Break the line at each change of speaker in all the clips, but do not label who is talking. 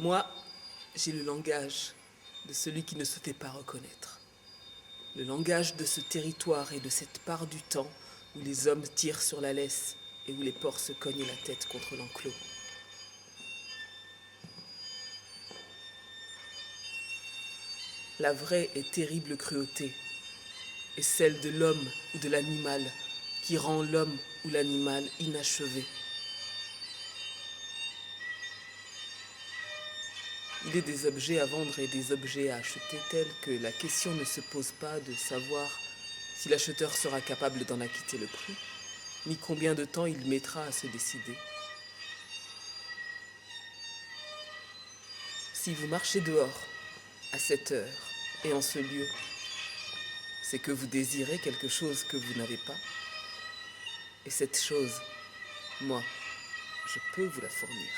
Moi, j'ai le langage de celui qui ne se fait pas reconnaître. Le langage de ce territoire et de cette part du temps où les hommes tirent sur la laisse et où les porcs se cognent la tête contre l'enclos. La vraie et terrible cruauté est celle de l'homme ou de l'animal qui rend l'homme ou l'animal inachevé. Il est des objets à vendre et des objets à acheter tels que la question ne se pose pas de savoir si l'acheteur sera capable d'en acquitter le prix, ni combien de temps il mettra à se décider. Si vous marchez dehors, à cette heure et en ce lieu, c'est que vous désirez quelque chose que vous n'avez pas. Et cette chose, moi, je peux vous la fournir.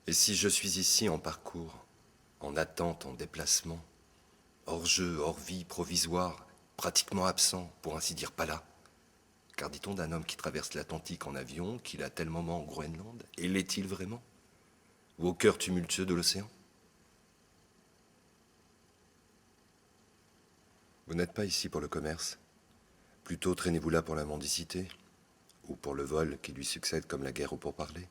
Et si je suis ici en parcours, en attente, en déplacement, hors jeu, hors vie, provisoire, pratiquement absent, pour ainsi dire pas là, car dit-on d'un homme qui traverse l'Atlantique en avion qu'il a tel moment au Groenland, et l'est-il vraiment? Ou au cœur tumultueux de l'océan? Vous n'êtes pas ici pour le commerce. Plutôt traînez-vous là pour la mendicité, ou pour le vol qui lui succède comme la guerre au pourparler.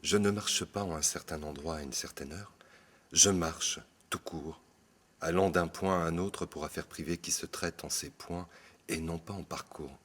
Je ne marche pas en un certain endroit à une certaine heure. Je marche, tout court, allant d'un point à un autre pour affaires privées qui se traitent en ces points et non pas en parcours.